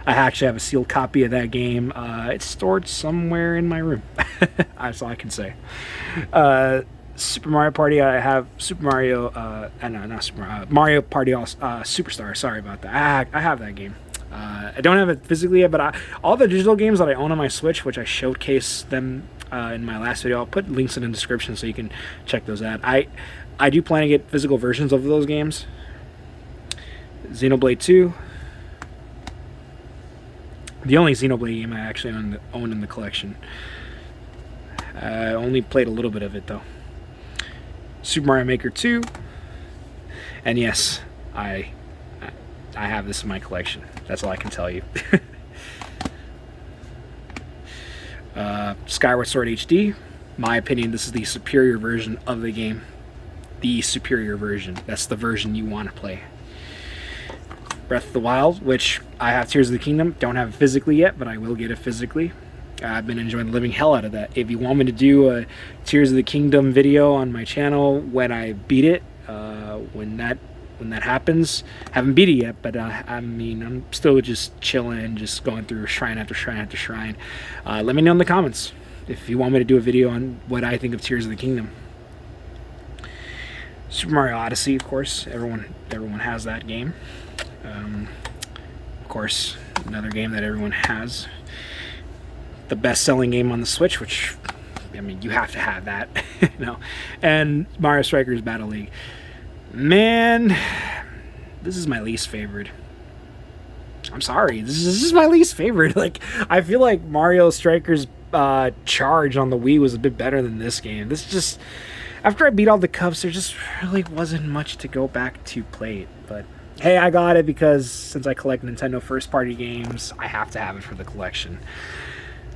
I actually have a sealed copy of that game. It's stored somewhere in my room. That's all I can say. Super Mario Party. I have Super Mario. No, not Super Mario. Mario Party Superstar. Sorry about that. I have that game. I don't have it physically yet, but all the digital games that I own on my Switch, which I showcased them in my last video, I'll put links in the description so you can check those out. I do plan to get physical versions of those games. Xenoblade 2. The only Xenoblade game I actually own in the collection. I only played a little bit of it though. Super Mario Maker 2. And yes, I have this in my collection. That's all I can tell you. Skyward Sword HD. My opinion, this is the superior version of the game. The superior version. That's the version you want to play. Breath of the Wild, which I have Tears of the Kingdom. Don't have it physically yet, but I will get it physically. I've been enjoying the living hell out of that. If you want me to do a Tears of the Kingdom video on my channel when I beat it, when that happens, haven't beat it yet, but I mean, I'm still just chilling, just going through shrine after shrine after shrine. Let me know in the comments if you want me to do a video on what I think of Tears of the Kingdom. Super Mario Odyssey, of course, everyone has that game. Of course, another game that everyone has. The best-selling game on the Switch, which, I mean, you have to have that, you know. And Mario Strikers Battle League. Man, this is my least favorite. I'm sorry, this is my least favorite. Like, I feel like Mario Strikers Charge on the Wii was a bit better than this game. This just, after I beat all the cups, there just really wasn't much to go back to play it, but hey, I got it because since I collect Nintendo first-party games, I have to have it for the collection.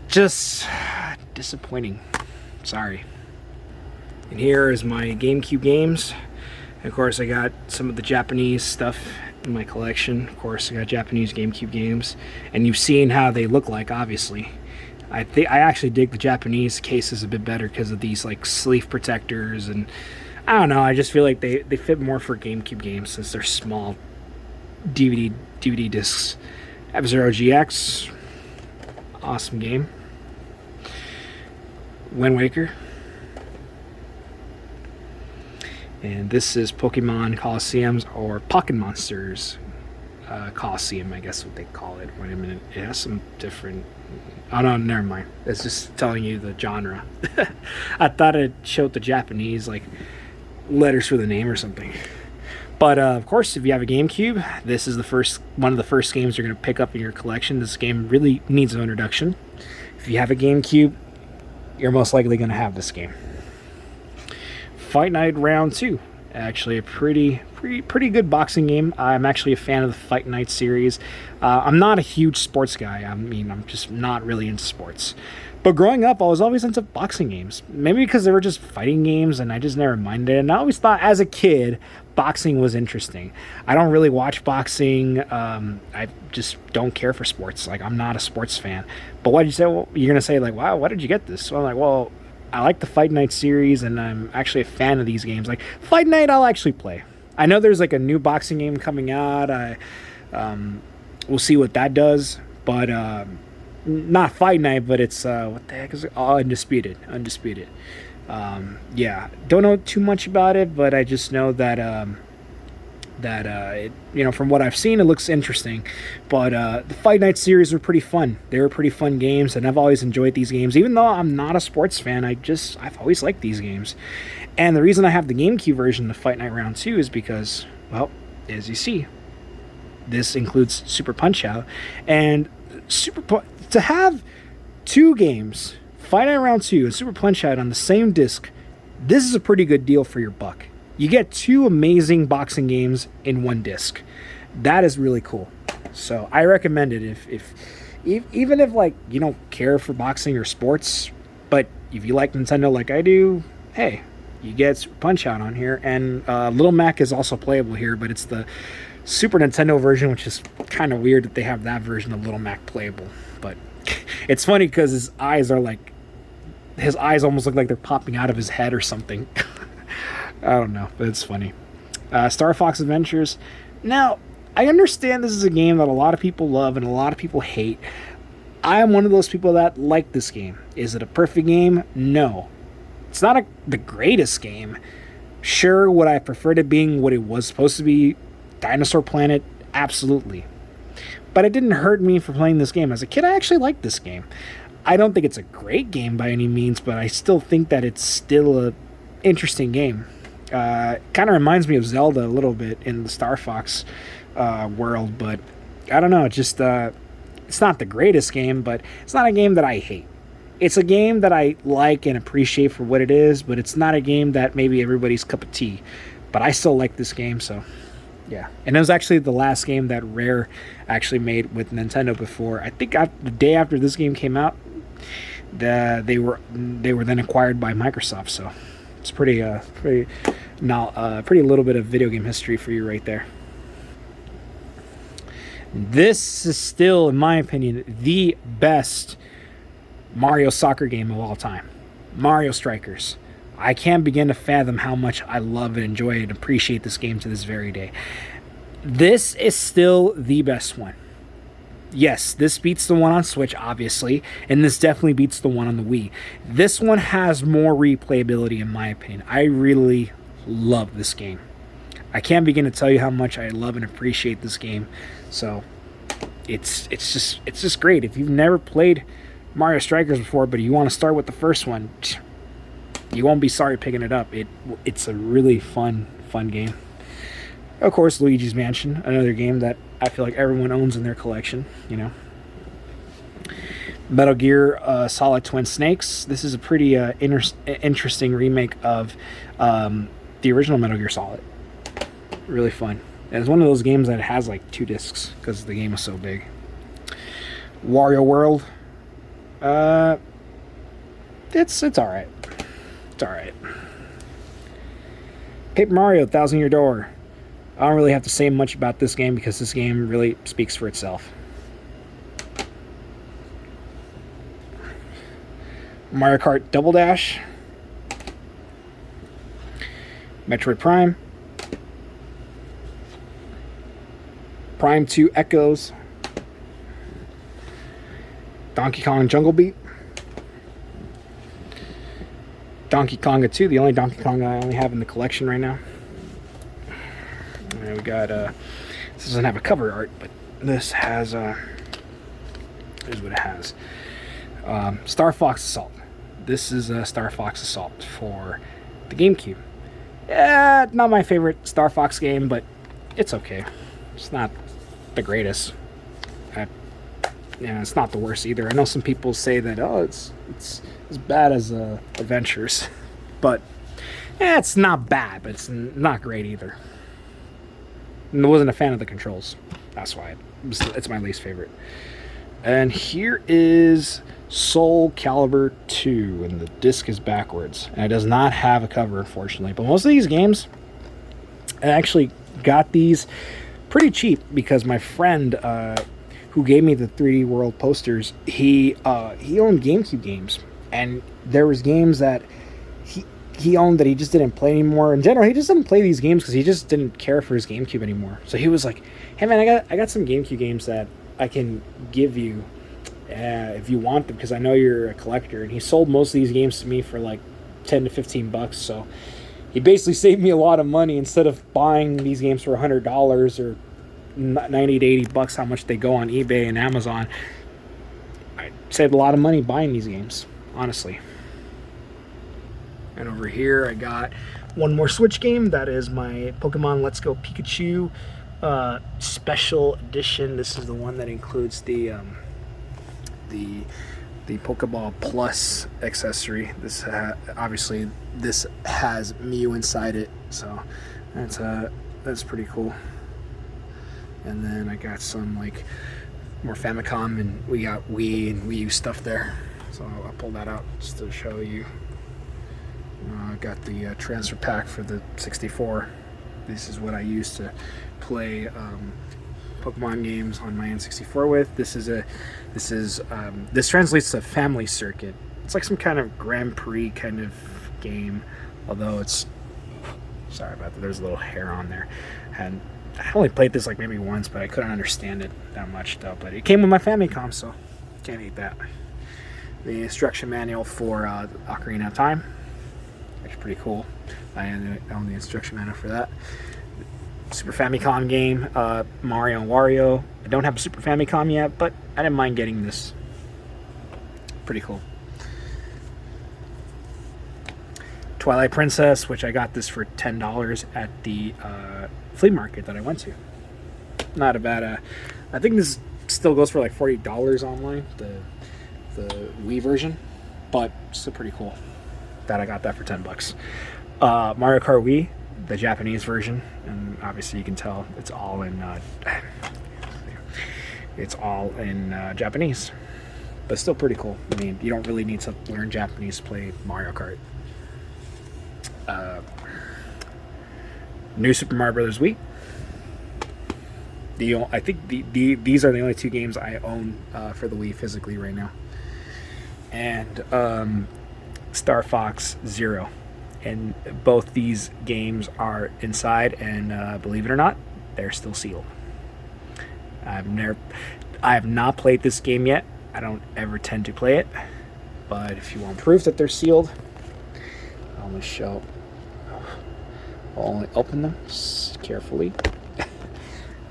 Just disappointing. Sorry. And here is my GameCube games. Of course, I got some of the Japanese stuff in my collection. Of course, I got Japanese GameCube games, and you've seen how they look like, obviously. I actually dig the Japanese cases a bit better because of these like sleeve protectors, and I don't know, I just feel like they fit more for GameCube games since they're small DVD discs. F-Zero GX, awesome game. Wind Waker. And this is Pokemon Colosseums, or Pocket Monsters Coliseum, I guess what they call it. Wait a minute, it has some different... Oh no, never mind. It's just telling you the genre. I thought it showed the Japanese like letters for the name or something. But of course, if you have a GameCube, this is one of the first games you're going to pick up in your collection. This game really needs an introduction. If you have a GameCube, you're most likely going to have this game. Fight Night Round 2. Actually a pretty good boxing game. I'm actually a fan of the Fight Night series. I'm not a huge sports guy. I mean, I'm just not really into sports. But growing up, I was always into boxing games. Maybe because they were just fighting games and I just never minded it. And I always thought as a kid, boxing was interesting. I don't really watch boxing. I just don't care for sports. Like, I'm not a sports fan. But what did you say? Well, you're going to say, like, wow, why did you get this? So I'm like, well, I like the Fight Night series and I'm actually a fan of these games. Like, Fight Night, I'll actually play. I know there's like a new boxing game coming out. We'll see what that does. But not Fight Night, but it's what the heck is it? Oh, Undisputed. Yeah, don't know too much about it, but I just know that it, you know, from what I've seen, it looks interesting. But the Fight Night series were pretty fun. They were pretty fun games, and I've always enjoyed these games. Even though I'm not a sports fan, I've always liked these games. And the reason I have the GameCube version of Fight Night Round 2 is because, well, as you see, this includes Super Punch-Out, and to have 2 games, Fight Night Round 2 and Super Punch-Out on the same disc. This is a pretty good deal for your buck. You get 2 amazing boxing games in 1 disc. That is really cool. So I recommend it even if like you don't care for boxing or sports, but if you like Nintendo like I do, hey, you get Super Punch-Out on here, and Little Mac is also playable here, but it's the Super Nintendo version, which is kind of weird that they have that version of Little Mac playable. But it's funny because his eyes almost look like they're popping out of his head or something. I don't know, but it's funny. Star Fox Adventures. Now, I understand this is a game that a lot of people love and a lot of people hate. I am one of those people that like this game. Is it a perfect game? No. It's not the greatest game. Sure, would I prefer it being what it was supposed to be, Dinosaur Planet? Absolutely. But it didn't hurt me for playing this game. As a kid, I actually liked this game. I don't think it's a great game by any means, but I still think that it's still a interesting game. Kind of reminds me of Zelda a little bit in the Star Fox world, but I don't know. It's not the greatest game, but it's not a game that I hate. It's a game that I like and appreciate for what it is, but it's not a game that maybe everybody's cup of tea. But I still like this game, so yeah. And it was actually the last game that Rare actually made with Nintendo before. I think the day after this game came out, they were then acquired by Microsoft. So it's pretty little bit of video game history for you right there. This is still, in my opinion, the best Mario soccer game of all time. Mario Strikers. I can't begin to fathom how much I love and enjoy and appreciate this game to this very day. This is still the best one. Yes, this beats the one on Switch, obviously, and this definitely beats the one on the Wii. This one has more replayability, in my opinion. I really love this game. I can't begin to tell you how much I love and appreciate this game. So, it's just great. If you've never played Mario Strikers before, but you want to start with the first one, you won't be sorry picking it up. It's a really fun game. Of course, Luigi's Mansion, another game that I feel like everyone owns in their collection, you know. Metal Gear Solid Twin Snakes. This is a pretty interesting remake of the original Metal Gear Solid. Really fun. And it's one of those games that has like 2 discs because the game is so big. Wario World. It's alright. It's alright. Paper Mario, Thousand Year Door. I don't really have to say much about this game because this game really speaks for itself. Mario Kart Double Dash. Metroid Prime. Prime 2 Echoes. Donkey Kong Jungle Beat. Donkey Konga 2, the only Donkey Kong I only have in the collection right now. And we got, this doesn't have a cover art, but this has, here's what it has. Star Fox Assault. This is Star Fox Assault for the GameCube. Yeah, not my favorite Star Fox game, but it's okay. It's not the greatest. It's not the worst either. I know some people say that, oh, it's as bad as Adventures, but it's not bad, but it's not great either. And I wasn't a fan of the controls. That's why it's my least favorite. And here is Soul Calibur 2, and the disc is backwards, and it does not have a cover, unfortunately. But most of these games, I actually got these pretty cheap because my friend who gave me the 3D World posters, he owned GameCube games, and there was games that he owned that he just didn't play anymore. In general, he just didn't play these games because he just didn't care for his GameCube anymore. So he was like, "Hey man, I got some GameCube games that I can give you if you want them because I know you're a collector." And he sold most of these games to me for like $10 to $15. So he basically saved me a lot of money. Instead of buying these games for $100 or $90 to $80, how much they go on eBay and Amazon, I saved a lot of money buying these games, honestly. And over here I got one more Switch game. That is my Pokemon Let's Go Pikachu Special Edition. This is the one that includes the the Pokeball Plus accessory. This obviously this has Mew inside it, so that's pretty cool. And then I got some like more Famicom, and we got Wii and Wii U stuff there. So I'll pull that out just to show you. I got the transfer pack for the 64. This is what I used to play Pokemon games on my N64 with. This translates to Family Circuit. It's like some kind of Grand Prix kind of game, although it's, sorry about that, there's a little hair on there. And I only played this like maybe once, but I couldn't understand it that much though. But it came with my Famicom, so can't hate that. The instruction manual for Ocarina of Time, actually pretty cool. I own the instruction manual for that. Super Famicom game, Mario and Wario. I don't have a Super Famicom yet, but I didn't mind getting this. Pretty cool. Twilight Princess, which I got this for $10 at the flea market that I went to. Not a bad. I think this still goes for like $40 online, the Wii version, but still pretty cool. That I got that for $10. Mario Kart Wii, the Japanese version, and obviously you can tell it's all in Japanese, but still pretty cool. I mean, you don't really need to learn Japanese to play Mario Kart. New Super Mario Brothers Wii. I think these are the only two games I own for the Wii physically right now. And Star Fox Zero. And both these games are inside, and believe it or not, they're still sealed. I have not played this game yet. I don't ever tend to play it. But if you want proof that they're sealed, I'm going to show. I'll only open them carefully.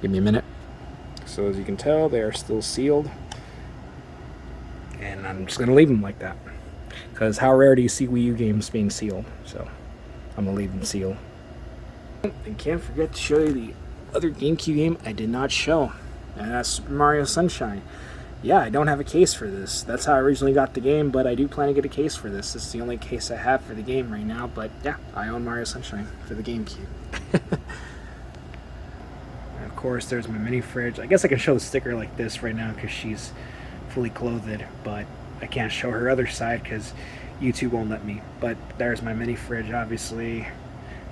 Give me a minute. So as you can tell, they are still sealed. And I'm just going to leave them like that. Because how rare do you see Wii U games being sealed? So I'm going to leave them sealed. And can't forget to show you the other GameCube game I did not show. And that's Super Mario Sunshine. Yeah, I don't have a case for this. That's how I originally got the game, but I do plan to get a case for this. This is the only case I have for the game right now, but yeah, I own Mario Sunshine for the GameCube. And of course, there's my mini fridge. I guess I can show the sticker like this right now because she's fully clothed, but I can't show her other side because YouTube won't let me. But there's my mini fridge, obviously.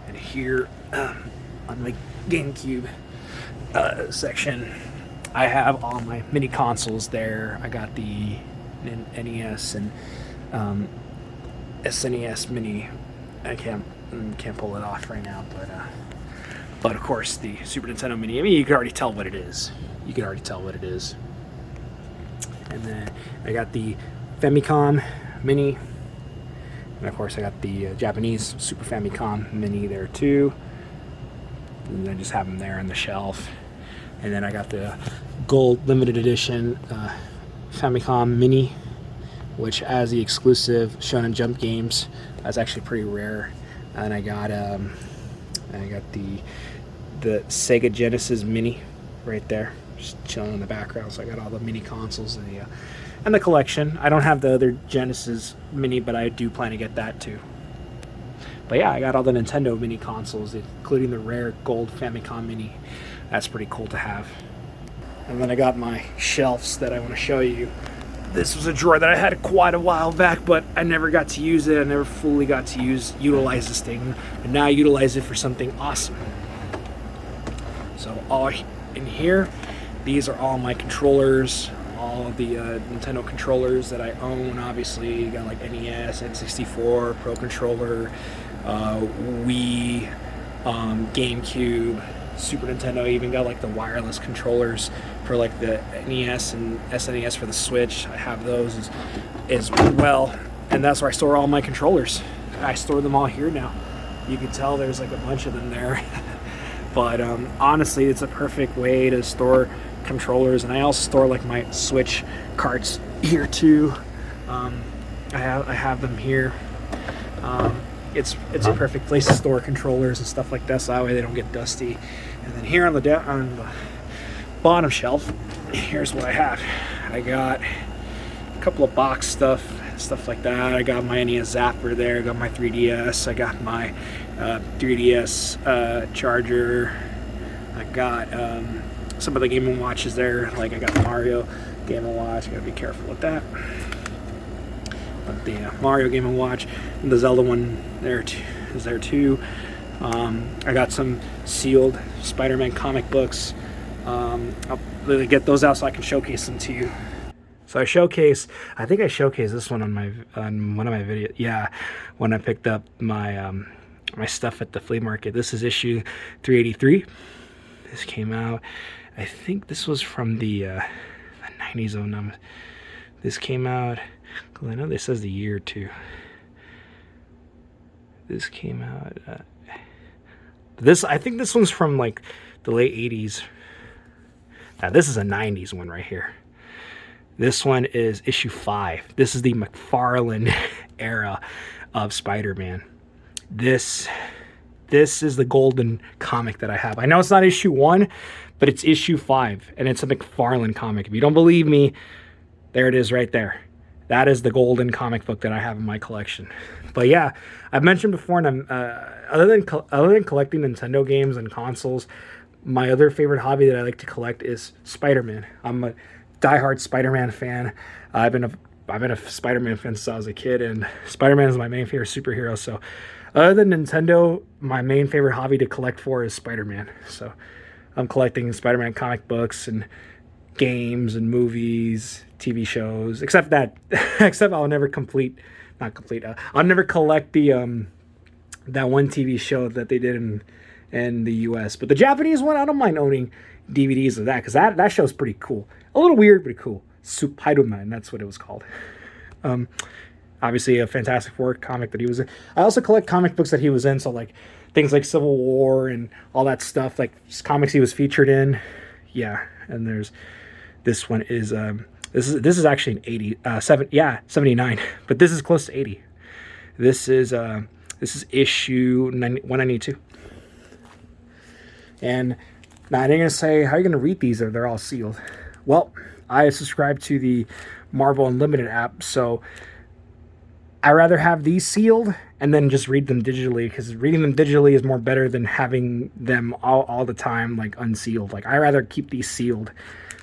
And here on my GameCube section, I have all my mini consoles there. I got the NES and SNES mini. I can't pull it off right now, but of course the Super Nintendo mini. I mean, you can already tell what it is. And then I got the Famicom mini, and of course I got the Japanese Super Famicom mini there too. And I just have them there on the shelf. And then I got the gold limited edition Famicom Mini, which has the exclusive Shonen Jump games. That's actually pretty rare. And I got the Sega Genesis Mini right there, just chilling in the background. So I got all the mini consoles and the collection. I don't have the other Genesis Mini, but I do plan to get that too. But yeah, I got all the Nintendo mini consoles, including the rare gold Famicom Mini. That's pretty cool to have. And then I got my shelves that I want to show you. This was a drawer that I had quite a while back, but I never got to use it. I never fully got to utilize this thing. And now I utilize it for something awesome. So all in here, these are all my controllers, all of the Nintendo controllers that I own. Obviously, you got like NES, N64, Pro Controller, Wii, GameCube, Super Nintendo. Even got like the wireless controllers for like the NES and SNES for the Switch. I have those as well, and that's where I store all my controllers. I store them all here now. You can tell there's like a bunch of them there. But honestly, it's a perfect way to store controllers, and I also store like my Switch carts here too. I have them here. It's a perfect place to store controllers and stuff like that, so that way they don't get dusty. And then here on the bottom shelf, here's what I have. I got a couple of box stuff like that. I got my NES Zapper there. I got my 3DS. I got my 3DS charger. I got some of the Game & Watches there. Like I got Mario Game & Watch. I gotta be careful with that. But the Mario Game & Watch and the Zelda one there is there too. I got some sealed Spider-Man comic books. I'll really get those out so I can showcase them to you. So I think I showcased this one on one of my videos. Yeah, when I picked up my my stuff at the flea market. This is issue 383. This came out, I think this was from the 90s. This came out, because I know this says the year too. This came out, I think this one's from like the late 80s. Now this is a 90s one right here. This one is issue 5. This is the McFarlane era of Spider-Man. This is the golden comic that I have. I know it's not issue 1, but it's issue 5, and it's a McFarlane comic. If you don't believe me, there it is right there. That is the golden comic book that I have in my collection. But yeah, I've mentioned before, and other than collecting Nintendo games and consoles, my other favorite hobby that I like to collect is Spider-Man. I'm a diehard Spider-Man fan. I've been a Spider-Man fan since I was a kid, and Spider-Man is my main favorite superhero. So other than Nintendo, my main favorite hobby to collect for is Spider-Man. So I'm collecting Spider-Man comic books and games and movies, TV shows, except I'll never I'll never collect the that one TV show that they did in the US. But the Japanese one, I don't mind owning DVDs of that, because that show's pretty cool. A little weird, but cool. Spider-Man, that's what it was called. Obviously a Fantastic Four comic that he was in. I also collect comic books that he was in, so like things like Civil War and all that stuff, like comics he was featured in. Yeah, and there's this one is this is actually an 79, but this is close to 80. This is issue 192. And now they're gonna say, how are you gonna read these if they're all sealed? Well, I subscribe to the Marvel Unlimited app, so I rather have these sealed and then just read them digitally, because reading them digitally is more better than having them all the time like unsealed. Like I rather keep these sealed.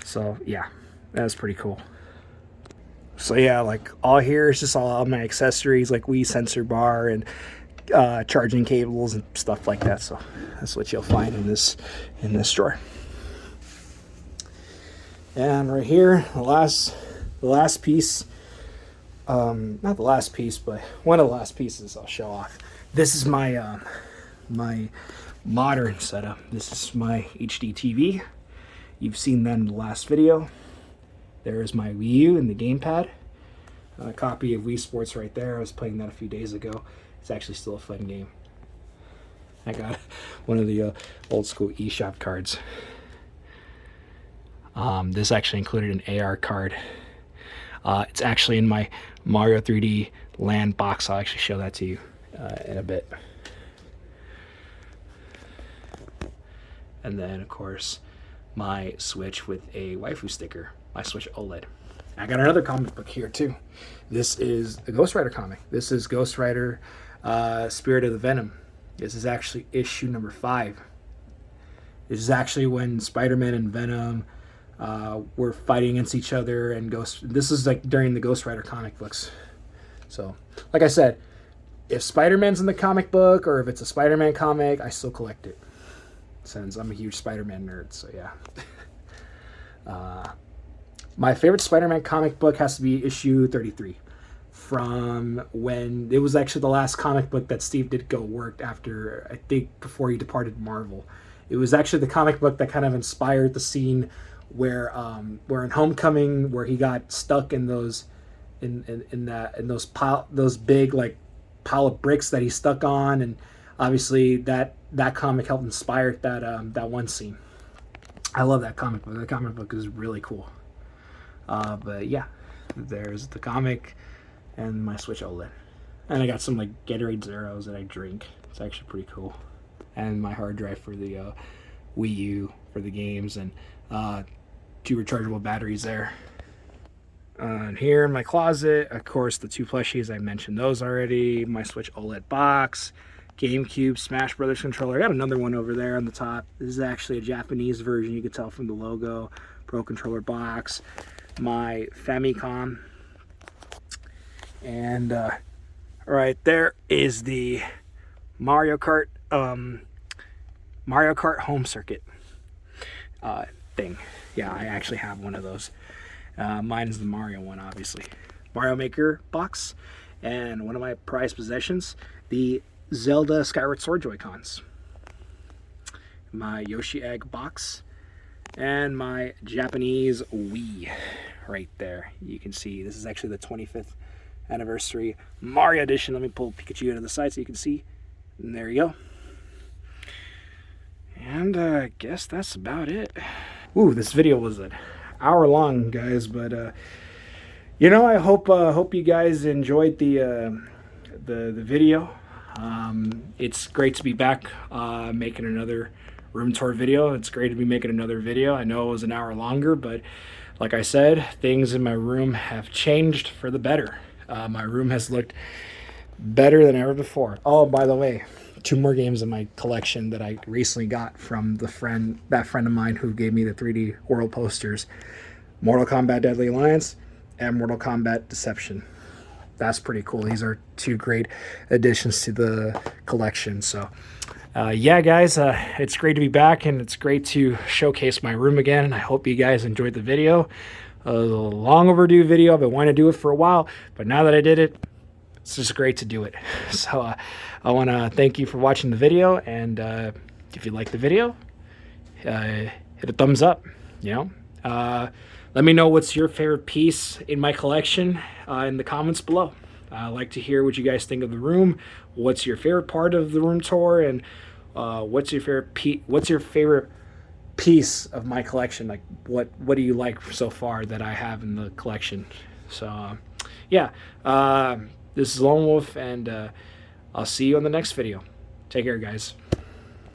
So yeah, that's pretty cool. So yeah, like all here is just all my accessories, like Wii sensor bar and charging cables and stuff like that. So that's what you'll find in this drawer. And right here, the last piece, not the last piece, but one of the last pieces I'll show off. This is my my modern setup. This is my HD TV. You've seen that in the last video. There is my Wii U and the gamepad. A copy of Wii Sports right there. I was playing that a few days ago. It's actually still a fun game. I got one of the old school eShop cards. This actually included an AR card. It's actually in my Mario 3D Land box. I'll actually show that to you in a bit. And then, of course, my Switch with a waifu sticker, my Switch OLED. I got another comic book here too. This is a Ghost Rider comic. This is Ghost Rider Spirit of the Venom. This is actually issue number 5. This is actually when Spider-Man and Venom were fighting against each other, and this is like during the Ghost Rider comic books. So, like I said, if Spider-Man's in the comic book, or if it's a Spider-Man comic, I still collect it, since I'm a huge Spider-Man nerd. So yeah. My favorite Spider-Man comic book has to be issue 33, from when it was actually the last comic book that Steve Ditko worked after, I think, before he departed Marvel. It was actually the comic book that kind of inspired the scene where in Homecoming, where he got stuck in those those big like pile of bricks that he stuck on, and obviously that comic helped inspire that one scene. I love that comic book. That comic book is really cool. But yeah, there's the comic and my Switch OLED. And I got some like Gatorade Zeros that I drink. It's actually pretty cool. And my hard drive for the Wii U for the games, and 2 rechargeable batteries there. Here in my closet, of course, the 2 plushies, I mentioned those already. My Switch OLED box, GameCube, Smash Brothers controller. I got another one over there on the top. This is actually a Japanese version. You can tell from the logo. Pro controller box. My Famicom. And right there is the Mario Kart home circuit thing. Yeah, I actually have one of those. Mine is the Mario one, obviously. Mario Maker box. And one of my prized possessions, the Zelda Skyward Sword Joy-Cons. My Yoshi Egg box. And my Japanese Wii right there. You can see this is actually the 25th anniversary Mario edition. Let me pull Pikachu into the side so you can see. And there you go. And I guess that's about it. Ooh, this video was an hour long, guys, but you know, I hope you guys enjoyed the video. It's great to be back making another room tour video. It's great to be making another video. I know it was an hour longer, but like I said, things in my room have changed for the better. My room has looked better than ever before. Oh, by the way, 2 more games in my collection that I recently got from that friend of mine who gave me the 3D World posters. Mortal Kombat Deadly Alliance and Mortal Kombat Deception. That's pretty cool. These are 2 great additions to the collection. So yeah, guys, it's great to be back, and it's great to showcase my room again. And I hope you guys enjoyed the video. A long overdue video. I've been wanting to do it for a while, but now that I did it, it's just great to do it. So I want to thank you for watching the video, and if you like the video, hit a thumbs up. You know, let me know what's your favorite piece in my collection in the comments below. I like to hear what you guys think of the room. What's your favorite part of the room tour, and what's your favorite piece of my collection? Like, what do you like so far that I have in the collection? So yeah, this is Lone Wolf, and I'll see you on the next video. Take care, guys.